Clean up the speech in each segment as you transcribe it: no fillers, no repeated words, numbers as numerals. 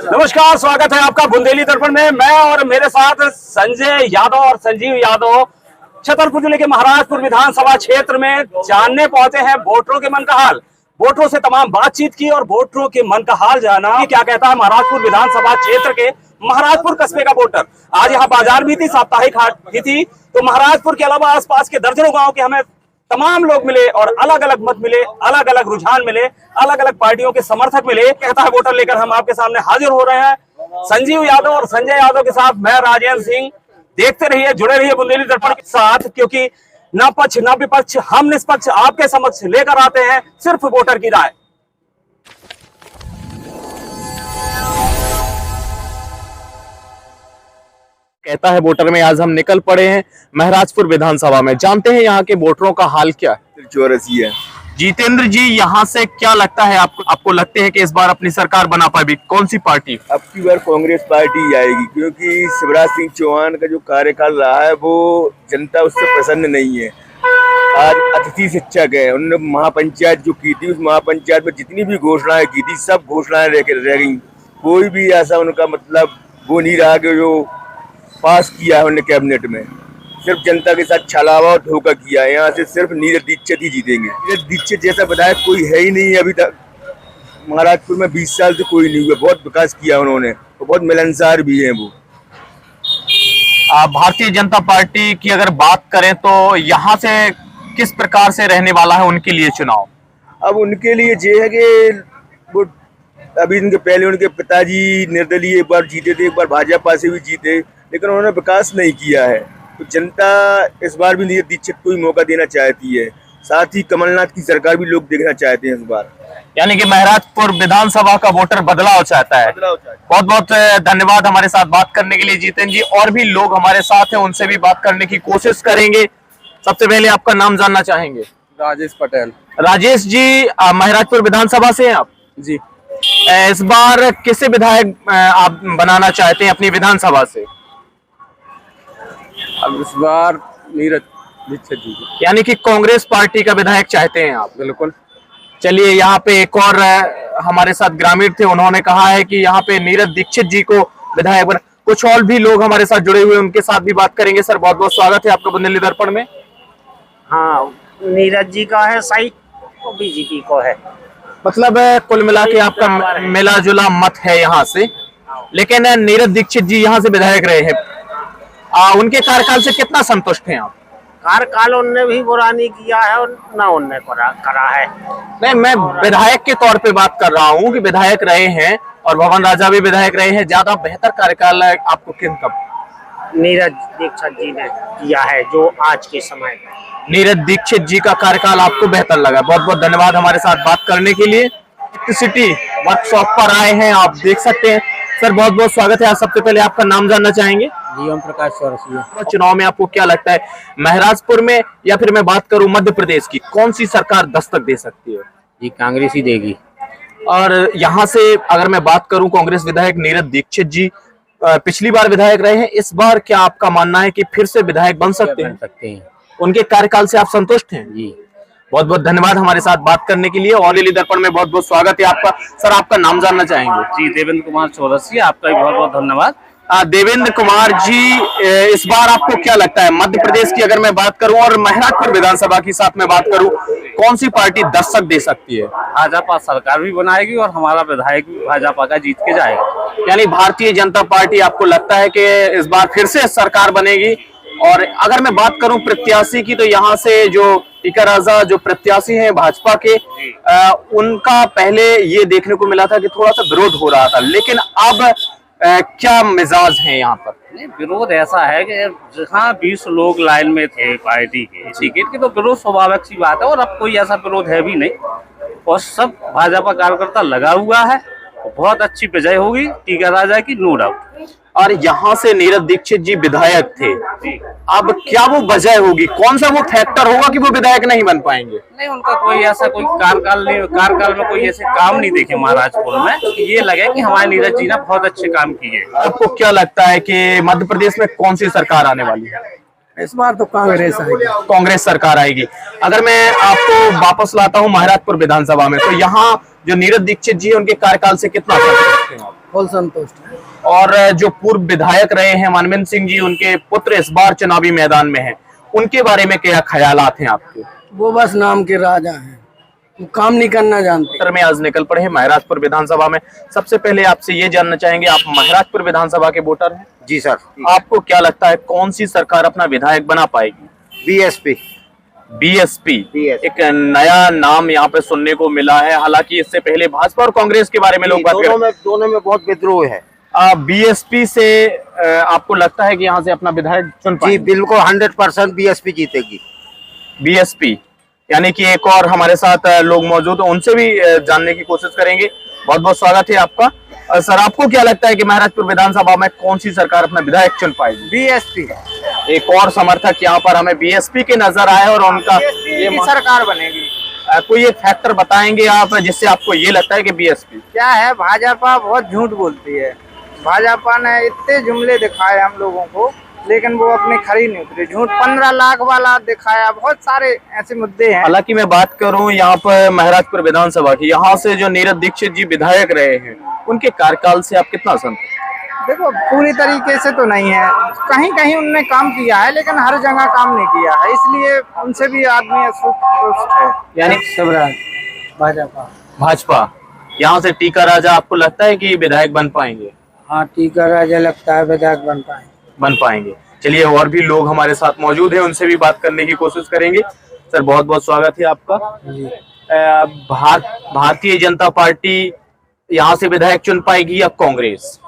नमस्कार, स्वागत है आपका बुंदेली दर्पण में। मैं और मेरे साथ संजय यादव और संजीव यादव छतरपुर जिले के महाराजपुर विधानसभा क्षेत्र में जानने पहुंचे हैं वोटरों के मन का हाल। वोटरों से तमाम बातचीत की और वोटरों के मन का हाल जाना कि क्या कहता है महाराजपुर विधानसभा क्षेत्र के महाराजपुर कस्बे का वोटर। आज यहाँ बाजार भी थी, साप्ताहिक हाट भी थी, तो महाराजपुर के अलावा आसपास के दर्जनों गाँव के हमें तमाम लोग मिले और अलग अलग मत मिले, अलग अलग रुझान मिले, अलग अलग पार्टियों के समर्थक मिले। कहता है वोटर लेकर हम आपके सामने हाजिर हो रहे हैं, संजीव यादव और संजय यादव के साथ मैं राजेंद्र सिंह। देखते रहिए, जुड़े रहिए बुंदेली दर्पण के साथ, क्योंकि न पक्ष न विपक्ष, हम निष्पक्ष आपके समक्ष लेकर आते हैं सिर्फ वोटर की राय। कहता है वोटर में आज हम निकल पड़े हैं महाराजपुर विधानसभा में। जानते हैं यहाँ के वोटरों का हाल क्या है। चौरसी है। जितेंद्र जी, यहाँ से क्या लगता है आपको लगते हैं कि इस बार अपनी सरकार बना पाएगी कौन सी पार्टी? अब की बार कांग्रेस पार्टी आएगी, क्योंकि शिवराज सिंह चौहान का जो कार्यकाल रहा है वो जनता उससे प्रसन्न नहीं है। आज अतिथि शिक्षक है, उन्होंने महापंचायत जो की थी, उस महापंचायत में जितनी भी घोषणाएं की थी सब घोषणाएं रह गई। कोई भी ऐसा उनका मतलब वो नहीं रहा कि जो पास किया है उन्होंने कैबिनेट में। सिर्फ जनता के साथ छलावा और धोखा किया है। यहाँ से सिर्फ नीरज दीक्षित ही जीतेंगे। नीरज दीक्षित जैसा विधायक कोई है ही नहीं अभी तक महाराजपुर में। 20 साल से कोई नहीं हुआ। बहुत विकास किया उन्होंने, तो बहुत मिलनसार भी है वो। भारतीय जनता पार्टी की अगर बात करें तो यहाँ से किस प्रकार से रहने वाला है उनके लिए चुनाव? अब उनके लिए ये है कि वो अभी इनके पहले उनके पिताजी निर्दलीय एक बार जीते थे, एक बार भाजपा से भी जीते, लेकिन उन्होंने विकास नहीं किया है। तो जनता इस बार भी नीरज दीक्षित को ही मौका देना चाहती है। साथ ही कमलनाथ की सरकार भी लोग देखना चाहते हैं इस बार। यानी कि महाराजपुर विधानसभा का वोटर बदलाव चाहता है। बहुत बहुत धन्यवाद हमारे साथ बात करने के लिए जितेंद्र जी। और भी लोग हमारे साथ हैं, उनसे भी बात करने की कोशिश करेंगे। सबसे पहले आपका नाम जानना चाहेंगे। राजेश पटेल। राजेश जी, महाराजपुर विधानसभा से हैं आप जी। इस बार किसे विधायक आप बनाना चाहते हैं अपनी विधानसभा से? अब इस बार नीरज दीक्षित जी। यानी कि कांग्रेस पार्टी का विधायक चाहते हैं आप? बिल्कुल। चलिए, यहाँ पे एक और हमारे साथ ग्रामीण थे, उन्होंने कहा है कि यहाँ पे नीरज दीक्षित जी को विधायक बना। कुछ और भी लोग हमारे साथ जुड़े हुए, उनके साथ भी बात करेंगे। सर, बहुत बहुत स्वागत है आपका बुंदेली दर्पण में। हाँ, नीरज जी का है सही, तो बीजेपी को है। मतलब कुल मिला के आपका मिला जुला मत है यहाँ से। लेकिन नीरज दीक्षित जी यहाँ से विधायक रहे हैं, उनके कार्यकाल से कितना संतुष्ट हैं आप? कार्यकाल उनने भी बुरा नहीं किया है और ना उनने करा है। नहीं, मैं विधायक के तौर पे बात कर रहा हूँ कि विधायक रहे हैं और भवन राजा भी विधायक रहे हैं। ज्यादा बेहतर कार्यकाल आपको किन कब? नीरज दीक्षित जी ने किया है जो आज के समय में। नीरज दीक्षित जी का कार्यकाल आपको बेहतर लगा। बहुत बहुत धन्यवाद हमारे साथ बात करने के लिए। सिटी वर्कशॉप पर आए हैं, आप देख सकते हैं। सर, बहुत बहुत स्वागत है। सबसे पहले आपका नाम जानना चाहेंगे। जीवन प्रकाश चौरसिया। चुनाव में आपको क्या लगता है महाराजपुर में या फिर मैं बात करूं मध्य प्रदेश की, कौन सी सरकार दस्तक दे सकती है? जी, कांग्रेस ही देगी। और यहाँ से अगर मैं बात करूं कांग्रेस विधायक नीरज दीक्षित जी पिछली बार विधायक रहे हैं, इस बार क्या आपका मानना है कि फिर से विधायक बन सकते हैं? उनके कार्यकाल से आप संतुष्ट हैं? जी। बहुत बहुत धन्यवाद हमारे साथ बात करने के लिए। और बुंदेली दर्पण में बहुत बहुत स्वागत है आपका। सर, आपका नाम जानना चाहेंगे। जी, देवेंद्र कुमार चौरसिया। आपका भी बहुत बहुत धन्यवाद। देवेंद्र कुमार जी, इस बार आपको क्या लगता है मध्य प्रदेश की अगर मैं बात करूं और महाराजपुर विधानसभा की साथ में बात करूं, कौन सी पार्टी दस्तक दे सकती है? भाजपा सरकार भी बनाएगी और हमारा विधायक भी भाजपा का जीत के जाएगा। यानी भारतीय जनता पार्टी आपको लगता है कि इस बार फिर से सरकार बनेगी? और अगर मैं बात करूं प्रत्याशी की, तो यहाँ से जो टीका राजा जो प्रत्याशी हैं भाजपा के, उनका पहले ये देखने को मिला था कि थोड़ा सा विरोध हो रहा था, लेकिन अब क्या मिजाज है यहाँ पर? नहीं, विरोध ऐसा है कि जहाँ 20 लोग लाइन में थे पार्टी के टिकट के, तो विरोध स्वाभाविक सी बात है। और अब कोई ऐसा विरोध है भी नहीं और सब भाजपा कार्यकर्ता लगा हुआ है। बहुत अच्छी विजय होगी टीका राजा की, नो डाउट। और यहाँ से नीरज दीक्षित जी विधायक थे, अब क्या वो वजह होगी, कौन सा वो फैक्टर होगा कि वो विधायक नहीं बन पाएंगे? नहीं, उनका कोई ऐसा कोई कार्यकाल में कोई ऐसे काम नहीं देखे महाराजपुर में, ये लगे कि हमारे नीरज जी ने बहुत अच्छे काम किए। आपको क्या लगता है कि मध्य प्रदेश में कौन सी सरकार आने वाली है? इस बार तो कांग्रेस आएगी। कांग्रेस सरकार आएगी। अगर मैं आपको वापस लाता हूँ महाराजपुर विधानसभा में, तो यहाँ जो नीरज दीक्षित जी है उनके कार्यकाल से कितना संतुष्ट हैं आप? फुल संतुष्ट है। और जो पूर्व विधायक रहे हैं मनमिंदर सिंह जी, उनके पुत्र इस बार चुनावी मैदान में हैं, उनके बारे में क्या ख्यालात हैं आपके? वो बस नाम के राजा हैं, वो काम नहीं करना जानते। उत्तर में आज निकल पड़े हैं महराजपुर विधानसभा में। सबसे पहले आपसे ये जानना चाहेंगे, आप महराजपुर विधानसभा के वोटर हैं? जी सर। आपको क्या लगता है कौन सी सरकार अपना विधायक बना पाएगी? बीएसपी। बीएसपी एक नया नाम यहाँ पे सुनने को मिला है। हालांकि इससे पहले भाजपा और कांग्रेस के बारे में लोग बात कर, दोनों में बहुत विद्रोह है। बीएसपी से आपको लगता है कि यहाँ से अपना विधायक चुन जी पाएंगे? बिल्कुल 100% बीएसपी जीतेगी। बीएसपी यानी कि एक और हमारे साथ लोग मौजूद हैं, उनसे भी जानने की कोशिश करेंगे। बहुत बहुत स्वागत है आपका। सर, आपको क्या लगता है कि महराजपुर विधानसभा में कौन सी सरकार अपना विधायक चुन पाएगी? बीएसपी। एक और समर्थक यहाँ पर हमें बीएसपी के नजर आए और उनका ये सरकार बनेगी। कोई एक फैक्टर बताएंगे आप जिससे आपको ये लगता है कि बीएसपी? क्या है, भाजपा बहुत झूठ बोलती है। भाजपा ने इतने जुमले दिखाए हम लोगों को, लेकिन वो अपने खरी नहीं उतरे। झूठ 15 लाख वाला दिखाया, बहुत सारे ऐसे मुद्दे हैं। हालांकि मैं बात करूं यहाँ पर महराजपुर विधानसभा की, यहाँ से जो नीरज दीक्षित जी विधायक रहे हैं, उनके कार्यकाल से आप कितना संतुष्ट? देखो, पूरी तरीके से तो नहीं है, कहीं कहीं उनने काम किया है, लेकिन हर जगह काम नहीं किया है, इसलिए उनसे भी आदमी असंतुष्ट है। यानी स्वराज भाजपा। भाजपा यहाँ से टीका राजा आपको लगता है कि विधायक बन पाएंगे? हाँ, टीका राजा लगता है विधायक बन पाएंगे। चलिए, और भी लोग हमारे साथ मौजूद हैं, उनसे भी बात करने की कोशिश करेंगे। सर, बहुत बहुत स्वागत है आपका। भारतीय जनता पार्टी यहाँ से विधायक चुन पाएगी या कांग्रेस?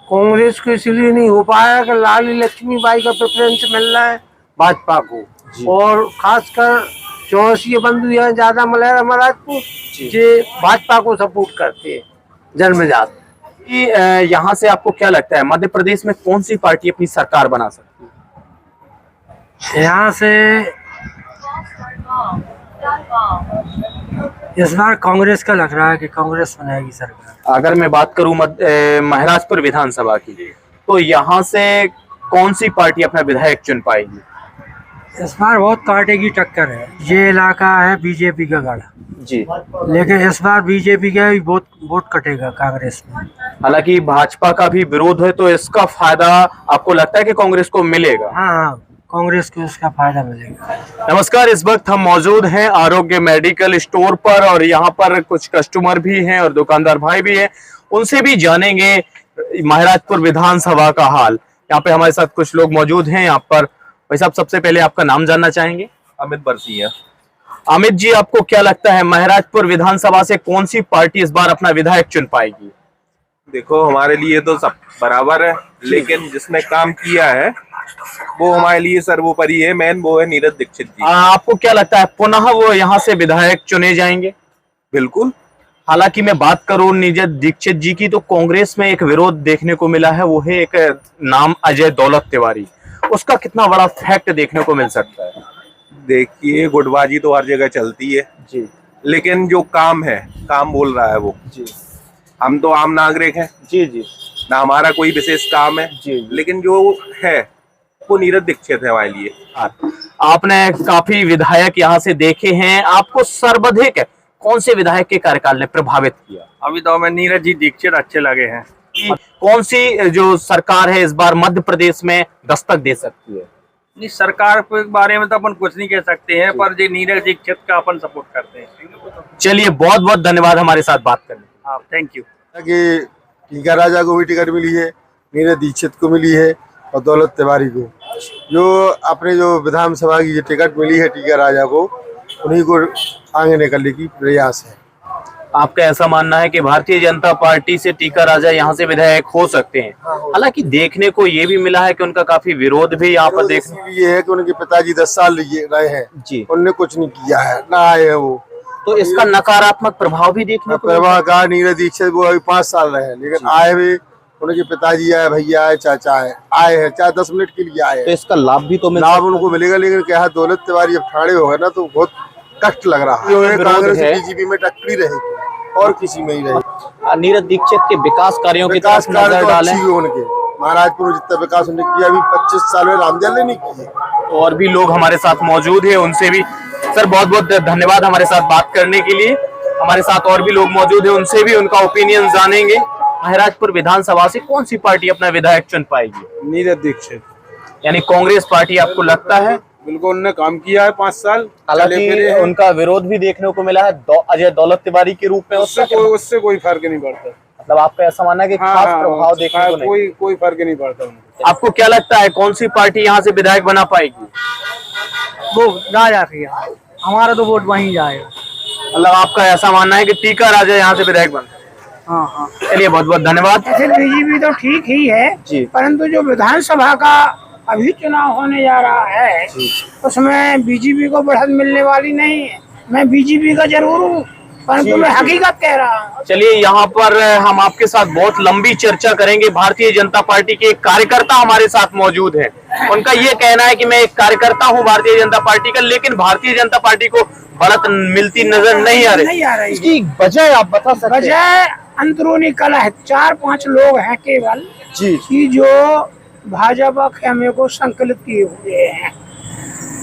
कांग्रेस को इसलिए नहीं हो पाया कि लाली लक्ष्मीबाई का प्रेफरेंस मिल रहा है भाजपा को, और खासकर चौरसिया बंधु यहाँ ज्यादा महराजपुर जे भाजपा को सपोर्ट करते हैं जन्मजात। यहाँ से आपको क्या लगता है मध्य प्रदेश में कौन सी पार्टी अपनी सरकार बना सकती है? यहाँ से इस बार कांग्रेस का लग रहा है कि कांग्रेस बनाएगी सरकार। अगर मैं बात करूं महराजपुर विधानसभा की, तो यहाँ से कौन सी पार्टी अपना विधायक चुन पाएगी? इस बार बहुत कांटे की टक्कर है। ये इलाका है बीजेपी का गढ़ जी, लेकिन इस बार बीजेपी का भी बहुत वोट कटेगा कांग्रेस में। हालांकि भाजपा का भी विरोध है, तो इसका फायदा आपको लगता है कि कांग्रेस को मिलेगा? हाँ, कांग्रेस को इसका फायदा मिलेगा। नमस्कार, इस वक्त हम मौजूद हैं आरोग्य मेडिकल स्टोर पर, और यहाँ पर कुछ कस्टमर भी हैं और दुकानदार भाई भी हैं, उनसे भी जानेंगे महराजपुर विधानसभा का हाल। यहाँ पे हमारे साथ कुछ लोग मौजूद हैं। यहाँ पर भाई साहब, सबसे पहले आपका नाम जानना चाहेंगे? अमित बरसिया। अमित जी, आपको क्या लगता है महराजपुर विधानसभा से कौन सी पार्टी इस बार अपना विधायक चुन पाएगी? देखो, हमारे लिए तो सब बराबर है, लेकिन जिसने काम किया है वो हमारे लिए सर्वोपरि है। मेन वो है नीरज दीक्षित जी। आपको क्या लगता है पुनः वो यहाँ से विधायक चुने जाएंगे? बिल्कुल। हालांकि मैं बात करूं नीरज दीक्षित जी की, तो कांग्रेस में एक विरोध देखने को मिला है, वो है एक नाम अजय दौलत तिवारी। उसका कितना बड़ा फैक्ट देखने को मिल सकता है? देखिए, गुटबाजी तो हर जगह चलती है जी, लेकिन जो काम है, काम बोल रहा है वो जी। हम तो आम नागरिक हैं जी जी, ना, हमारा कोई विशेष काम है जी, लेकिन जो है वो नीरज दीक्षित है हमारे लिए। आपने काफी विधायक यहाँ से देखे हैं, आपको सर्वाधिक कौन से विधायक के कार्यकाल ने प्रभावित किया? अभी तो हमें नीरज जी दीक्षित अच्छे लगे हैं। कौन सी जो सरकार है इस बार मध्य प्रदेश में दस्तक दे सकती है? नहीं, सरकार के बारे में तो अपन कुछ नहीं कह सकते हैं, पर जो नीरज दीक्षित का अपन सपोर्ट करते हैं। चलिए, बहुत बहुत धन्यवाद हमारे साथ बात करने। हाँ, थैंक यू। कि टीका राजा को भी टिकट मिली है, नीरज दीक्षित को मिली है, और दौलत तिवारी को जो अपने जो विधानसभा की जो टिकट मिली है टीका राजा को, उन्हीं को आगे निकलने की प्रयास है। आपका ऐसा मानना है कि भारतीय जनता पार्टी से टीका राजा यहाँ से विधायक हो सकते हैं? हालांकि देखने को ये भी मिला है कि उनका काफी विरोध भी यहाँ पर देखने ये है कि उनके पिताजी 10 साल रहे हैं जी, उनने कुछ नहीं किया है, ना आए हैं वो, तो इसका नकारात्मक प्रभाव भी देखने को प्रभाव का। नीरज दीक्षित वो अभी 5 साल रहे, लेकिन आए हुए उनके पिताजी आए, भैया आए, चाचा आए हैं, चाहे 10 मिनट के लिए आए, तो इसका लाभ भी तो लाभ उनको मिलेगा। लेकिन क्या है, दौलत तिवारी जब ठाणे हो गए ना, तो बहुत कष्ट लग रहा है। कांग्रेस बीजेपी में टक्करी रहेगी और किसी में ही रहेगी। नीरज दीक्षित के विकास कार्यों की तरफ नजर डालें। उनके महराजपुर जितना विकास उन्होंने किया, अभी 25 साल में रामजल ने नहीं किए। और भी लोग हमारे साथ मौजूद हैं, उनसे भी सर बहुत बहुत धन्यवाद हमारे साथ बात करने के लिए। हमारे साथ और भी लोग मौजूद हैं, उनसे भी उनका ओपिनियन जानेंगे। महाराजपुर विधानसभा से कौन सी पार्टी अपना विधायक चुन पाएगी? नीरज दीक्षित। यानी कांग्रेस पार्टी आपको लगता है? बिल्कुल, उन्होंने काम किया है 5 साल। हालांकि उनका विरोध भी देखने को मिला है अजय दौलत तिवारी के रूप में। उससे कोई फर्क नहीं पड़ता। मतलब आपका ऐसा मानना है कि खास प्रभाव देखने को नहीं? कोई फर्क नहीं पड़ता उनको। आपको क्या लगता है कौन सी पार्टी यहाँ से विधायक बना पाएगी? वो राजा किया, हमारा तो वोट वहीं जाएगा। मतलब आपका ऐसा मानना है कि टीका राजा यहाँ से विधायक बन? हाँ हाँ। चलिए बहुत बहुत धन्यवाद। ऐसे बीजेपी तो ठीक ही है जी, परंतु जो विधानसभा का अभी चुनाव होने जा रहा है उसमें बीजेपी को बढ़त मिलने वाली नहीं है। मैं बीजेपी का जरूर हूँ परंतु मैं हकीकत कह रहा हूँ। चलिए यहाँ पर हम आपके साथ बहुत लंबी चर्चा करेंगे। भारतीय जनता पार्टी के एक कार्यकर्ता हमारे साथ मौजूद हैं। उनका ये कहना है कि मैं एक कार्यकर्ता हूँ भारतीय जनता पार्टी का, लेकिन भारतीय जनता पार्टी को बढ़त मिलती नजर नहीं आ रही। इसकी वजह आप बता सकते हैं? वजह अंदरूनी कलह 4-5 लोग हैं केवल जी कि जो भाजपा खेमे को संकलित किए हुए हैं।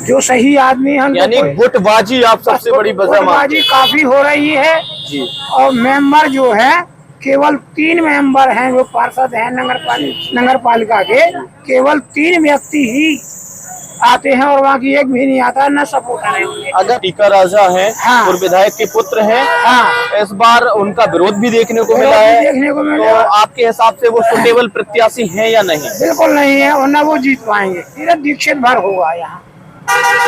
जो सही आदमी है यानी गुटबाजी आप सबसे बड़ी वजह गुटबाजी काफी हो रही है जी। और मेंबर जो है केवल 3 मेंबर हैं जो पार्षद हैं नगर पालिका के, केवल 3 व्यक्ति ही आते हैं और बाकी एक भी नहीं आता, न सपोर्टर है। अगर टीका राजा है हाँ। और विधायक के पुत्र हैं, हाँ। इस बार उनका विरोध भी देखने को मिला है। देखने को मिला। तो आपके हिसाब से वो सुटेबल प्रत्याशी हैं या नहीं? बिल्कुल नहीं है, वरना वो जीत पाएंगे। नीरज दीक्षित भर होगा यहाँ,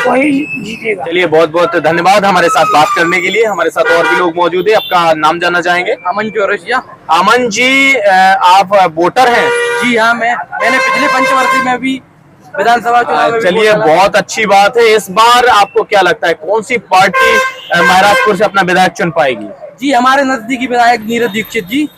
वही जीतेगा। चलिए बहुत बहुत धन्यवाद हमारे साथ बात करने के लिए। हमारे साथ और भी लोग मौजूद है। आपका नाम जानना चाहेंगे? अमन चौरसिया। अमन जी, आप वोटर हैं? जी हाँ, मैंने पिछले पंचवर्षीय में भी विधानसभा चुनाव में। चलिए बहुत अच्छी बात है। इस बार आपको क्या लगता है कौन सी पार्टी महाराजपुर से अपना विधायक चुन पाएगी? जी हमारे नजदीकी विधायक नीरज दीक्षित जी।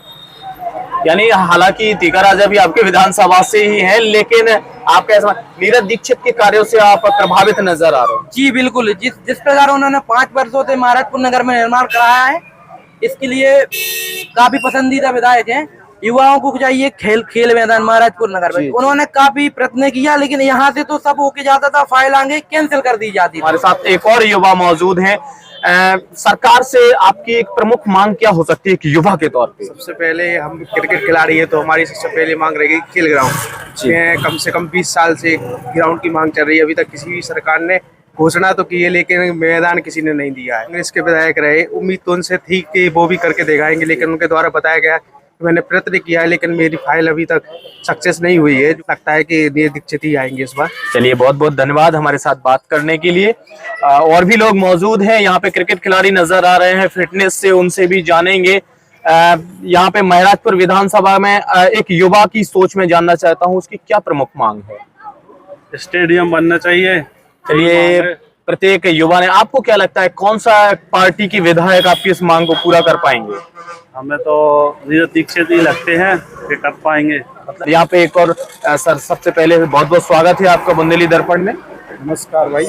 यानी हालांकि टीका राजा भी आपके विधानसभा से ही हैं, लेकिन आपका ऐसा नीरज दीक्षित के कार्यों से आप प्रभावित नजर आ रहे हो? जी बिल्कुल, जिस प्रकार उन्होंने 5 वर्षों से महाराजपुर नगर में निर्माण कराया है, इसके लिए काफी पसंदीदा विधायक हैं। युवाओं को चाहिए खेल मैदान महाराजपुर नगर में, उन्होंने काफी प्रयत्न किया, लेकिन यहाँ से तो सब होके जाता था, फाइल आगे कैंसिल कर दी जाती। हमारे साथ एक और युवा मौजूद हैं। सरकार से आपकी एक प्रमुख मांग क्या हो सकती है कि युवा के तौर पे? सबसे पहले हम क्रिकेट खिलाड़ी है तो हमारी सबसे पहले मांग रहेगी खेल ग्राउंड। कम से कम 20 साल से ग्राउंड की मांग चल रही है। अभी तक किसी भी सरकार ने घोषणा तो की है, लेकिन मैदान किसी ने नहीं दिया है। कांग्रेस के विधायक रहे, उम्मीद तो उनसे थी कि वो भी करके दिखाएंगे, लेकिन उनके द्वारा बताया गया मैंने प्रयत्न किया है, लेकिन मेरी फाइल अभी तक सक्सेस नहीं हुई है। लगता है कि नीरज दीक्षित ही आएंगे इस बार। चलिए बहुत बहुत धन्यवाद हमारे साथ बात करने के लिए। और भी लोग मौजूद हैं यहाँ पे, क्रिकेट खिलाड़ी नजर आ रहे हैं, फिटनेस से उनसे भी जानेंगे। यहाँ पे महाराजपुर विधानसभा में एक युवा की सोच में जानना चाहता हूँ, उसकी क्या प्रमुख मांग है? स्टेडियम बनना चाहिए। चलिए प्रत्येक युवा ने, आपको क्या लगता है कौन सा पार्टी की विधायक आपकी इस मांग को पूरा कर पाएंगे? हमें तो नीरज दीक्षित ही लगते हैं कि कर पाएंगे। यहाँ पे एक और सर, सबसे पहले बहुत बहुत स्वागत है आपका बुंदेली दर्पण में। नमस्कार भाई,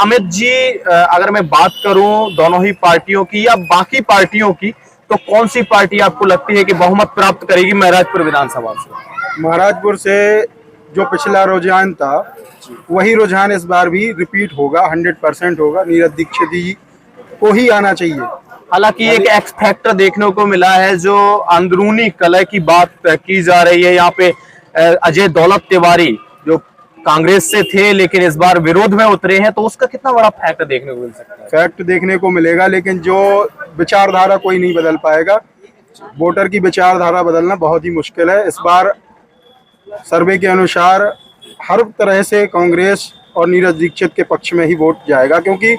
अमित जी, अगर मैं बात करूं दोनों ही पार्टियों की या बाकी पार्टियों की, तो कौन सी पार्टी आपको लगती है कि बहुमत प्राप्त करेगी महाराजपुर विधानसभा से? महाराजपुर से जो पिछला रुझान था वही रुझान इस बार भी रिपीट होगा, 100% होगा। नीरज दीक्षित जी को ही आना चाहिए। हालांकि एक एक्स फैक्टर देखने को मिला है, जो अंदरूनी कलह की बात की जा रही है। यहाँ पे अजय दौलत तिवारी जो कांग्रेस से थे लेकिन इस बार विरोध में उतरे हैं, तो उसका कितना बड़ा फैक्ट देखने को मिल सकता है? फैक्ट देखने को मिलेगा, लेकिन जो विचारधारा कोई नहीं बदल पाएगा। वोटर की विचारधारा बदलना बहुत ही मुश्किल है। इस बार सर्वे के अनुसार हर तरह से कांग्रेस और नीरज दीक्षित के पक्ष में ही वोट जाएगा, क्योंकि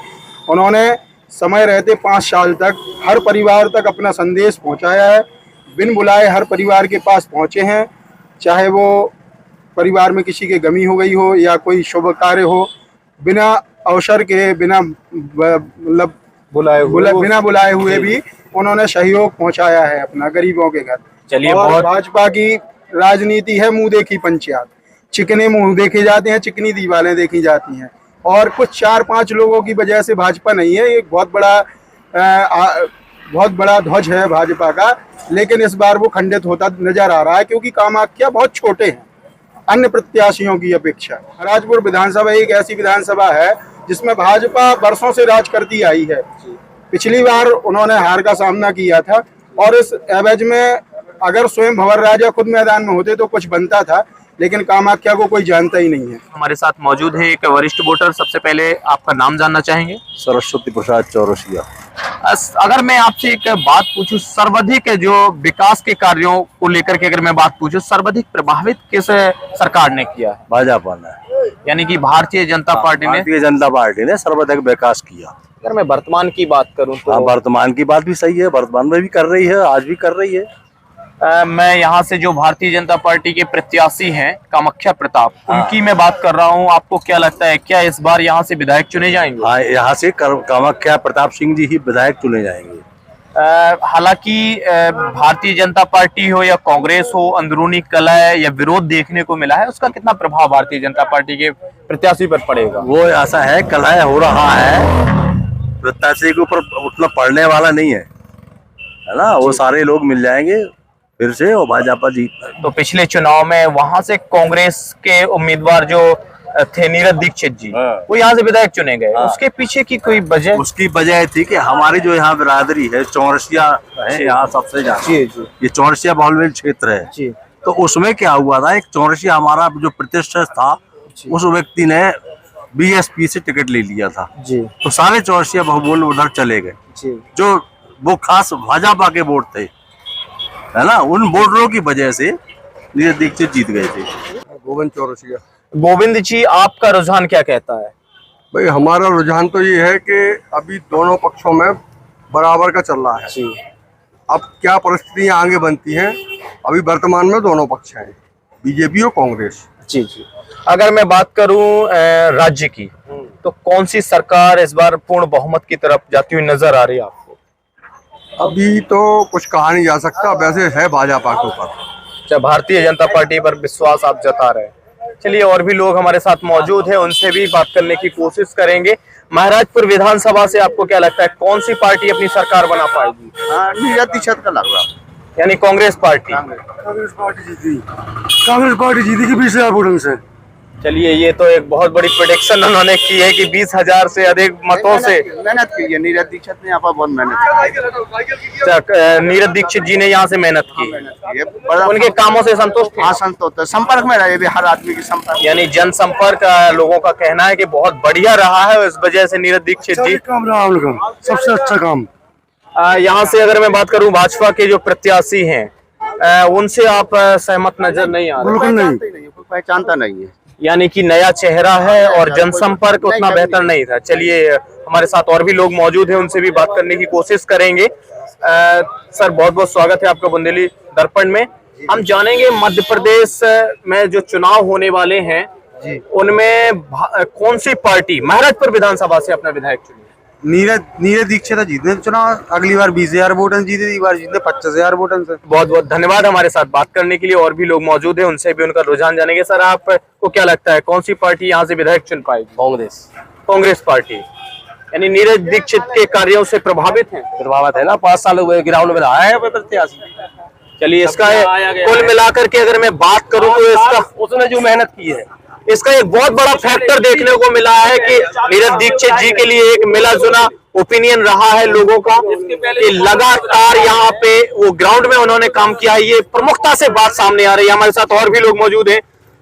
उन्होंने समय रहते 5 साल तक हर परिवार तक अपना संदेश पहुंचाया है। बिन बुलाए हर परिवार के पास पहुंचे हैं, चाहे वो परिवार में किसी के गमी हो गई हो या कोई शुभ कार्य हो, बिना अवसर के, बिना मतलब बिना बुलाए हुए भी उन्होंने सहयोग पहुंचाया है अपना गरीबों के घर। चलिए, और भाजपा की राजनीति है मुंह देखी पंचायत। चिकने मुंह देखे जाते हैं, चिकनी दीवारें देखी जाती हैं, और कुछ 4-5 लोगों की वजह से भाजपा नहीं है। एक बहुत बड़ा ध्वज है भाजपा का, लेकिन इस बार वो खंडित होता नजर आ रहा है, क्योंकि कामाख्या बहुत छोटे हैं अन्य प्रत्याशियों की अपेक्षा। महाराजपुर विधानसभा एक ऐसी विधानसभा है जिसमें भाजपा वर्षों से राज करती आई है। पिछली बार उन्होंने हार का सामना किया था, और इस एवज में अगर स्वयं भंवर राजा खुद मैदान में होते तो कुछ बनता था, लेकिन कामाख्या को कोई जानता ही नहीं है। हमारे साथ मौजूद है एक वरिष्ठ वोटर। सबसे पहले आपका नाम जानना चाहेंगे? सरस्वती प्रसाद चौरसिया। अगर मैं आपसे एक बात पूछूं, सर्वाधिक जो विकास के कार्यों को लेकर के अगर मैं बात पूछूं, सर्वाधिक प्रभावित किस सरकार ने किया है? भाजपा ने, यानी कि भारतीय जनता पार्टी ने। भारतीय जनता पार्टी ने सर्वाधिक विकास किया। अगर मैं वर्तमान की बात करूं तो हाँ, वर्तमान की बात भी सही है, वर्तमान में भी कर रही है, आज भी कर रही है। मैं यहाँ से जो भारतीय जनता पार्टी के प्रत्याशी हैं कामाख्या प्रताप, उनकी मैं बात कर रहा हूँ। आपको क्या लगता है, क्या इस बार यहाँ से विधायक चुने जाएंगे? हाँ, यहाँ से कामाख्या प्रताप सिंह जी ही विधायक चुने जाएंगे। हालांकि भारतीय जनता पार्टी हो या कांग्रेस हो, अंदरूनी कलह या विरोध देखने को मिला है, उसका कितना प्रभाव भारतीय जनता पार्टी के प्रत्याशी पर पड़ेगा? वो ऐसा है, कलह हो रहा है, प्रत्याशी के ऊपर उतना पड़ने वाला नहीं है ना। वो सारे लोग मिल जाएंगे फिर से और भाजपा जीत। तो पिछले चुनाव में वहां से कांग्रेस के उम्मीदवार जो थे नीरज दीक्षित जी, वो यहाँ से विधायक चुने गए। उसके पीछे की कोई वजह? उसकी वजह थी कि हमारी जो यहाँ बिरादरी है चौरसिया है, यहाँ सबसे ज्यादा ये चौरसिया बाहुल्य क्षेत्र है। तो उसमें क्या हुआ था, एक चौरसिया हमारा जो प्रतिष्ठित था, उस व्यक्ति ने बीएसपी से टिकट ले लिया था जी। तो सारे चौरसिया बहुबोल उधर चले गए, जो वो खास भाजपा के वोट थे, है ना। उन वोटरों की वजह से नीरज दीक्षित जीत गए थे। गोविंद चौरसिया। गोविंद जी, आपका रुझान क्या कहता है? भाई हमारा रुझान तो ये है कि अभी दोनों पक्षों में बराबर का चल रहा है जी। अब क्या परिस्थितियां आगे बनती हैं, अभी वर्तमान में दोनों पक्ष हैं, बीजेपी और कांग्रेस जी। अगर मैं बात करूं राज्य की, तो कौन सी सरकार इस बार पूर्ण बहुमत की तरफ जाती हुई नजर आ रही है आपको? अभी तो कुछ कहा नहीं जा सकता, वैसे है भाजपा के ऊपर। अच्छा, भारतीय जनता पार्टी पर विश्वास आप जता रहे हैं। चलिए, और भी लोग हमारे साथ मौजूद हैं, उनसे भी बात करने की कोशिश करेंगे। महाराजपुर विधानसभा से आपको क्या लगता है, कौन सी पार्टी अपनी सरकार बना पाएगी? नीरज दीक्षित का लग रहा, यानी कांग्रेस पार्टी। कांग्रेस पार्टी जीती 20,000 वोटों से। चलिए, ये तो एक बहुत बड़ी प्रेडिक्शन उन्होंने की है कि 20,000 से अधिक मतों से। मेहनत की है नीरज दीक्षित ने, यहाँ पर बहुत मेहनत की। नीरज दीक्षित जी ने यहाँ से मेहनत की है, उनके कामों से संतुष्ट? हाँ, संतुष्ट है। संपर्क में रहे भी हर आदमी की संपर्क, यानी जनसंपर्क लोगों का कहना है कि बहुत बढ़िया रहा है, इस वजह से नीरज दीक्षित जी सबसे अच्छा काम। यहाँ से अगर मैं बात करूँ भाजपा के जो प्रत्याशी हैं, उनसे आप सहमत नजर नहीं आ रहे? बिल्कुल नहीं, कोई पहचानता नहीं है। यानी कि नया चेहरा है और जनसंपर्क उतना बेहतर नहीं था। चलिए, हमारे साथ और भी लोग मौजूद हैं, उनसे भी बात करने की कोशिश करेंगे। सर, बहुत बहुत स्वागत है आपका बुंदेली दर्पण में। हम जानेंगे मध्य प्रदेश में जो चुनाव होने वाले हैं, उनमें कौन सी पार्टी महाराजपुर विधानसभा से अपना विधायक चुनी? नीरज दीक्षित जीतने चुनाव, अगली बार 20,000 वोटन जीते, इस बार जीतने 50,000 वोटन से। बहुत बहुत धन्यवाद हमारे साथ बात करने के लिए। और भी लोग मौजूद हैं, उनसे भी उनका रुझान जानेंगे। सर, आपको क्या लगता है, कौन सी पार्टी यहाँ से विधायक चुन पाएगी? कांग्रेस पार्टी। यानी नीरज दीक्षित के कार्यों से प्रभावित है ना, 5 साल हुए ग्राउंड में रहा है प्रत्याशी। चलिए, इसका कुल मिलाकर के अगर मैं बात करूँ तो इसका, उसने जो मेहनत की है, इसका एक बहुत बड़ा फैक्टर देखने को मिला है कि नीरज दीक्षित जी के लिए एक मिला जुला ओपिनियन रहा है लोगों का कि लगातार यहाँ पे वो ग्राउंड में उन्होंने काम किया है। ये प्रमुखता से बात सामने आ रही है। हमारे साथ और भी लोग मौजूद हैं।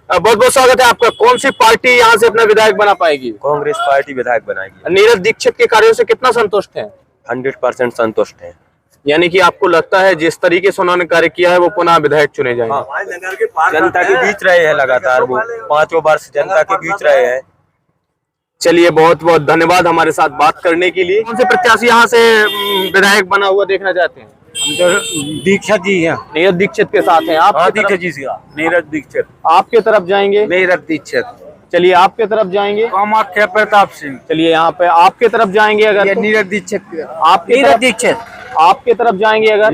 बहुत बहुत स्वागत है आपका। कौन सी पार्टी यहाँ से अपना विधायक बना पाएगी? कांग्रेस पार्टी विधायक बनाएगी। नीरज दीक्षित के कार्यों से कितना संतुष्ट है? 100% संतुष्ट है। यानी कि आपको लगता है जिस तरीके से उन्होंने कार्य किया है, वो पुनः विधायक चुने जाएंगे? जनता के बीच रहे हैं लगातार, वो 5 वर्ष जनता के बीच रहे हैं। चलिए, बहुत बहुत धन्यवाद हमारे साथ बात करने के लिए। कौन से प्रत्याशी यहाँ से विधायक बना हुआ देखना चाहते हैं? दीक्षित जी हैं। नीरज दीक्षित के साथ हैं आप? दीक्षित जी से। नीरज दीक्षित। आपके तरफ जाएंगे? नीरज दीक्षित। चलिए, आपके तरफ जाएंगे? कामाख्या प्रताप सिंह। चलिए, यहाँ पे आपके तरफ जाएंगे अगर? नीरज दीक्षित। आपके नीरज दीक्षित। आपके तरफ जाएंगे अगर?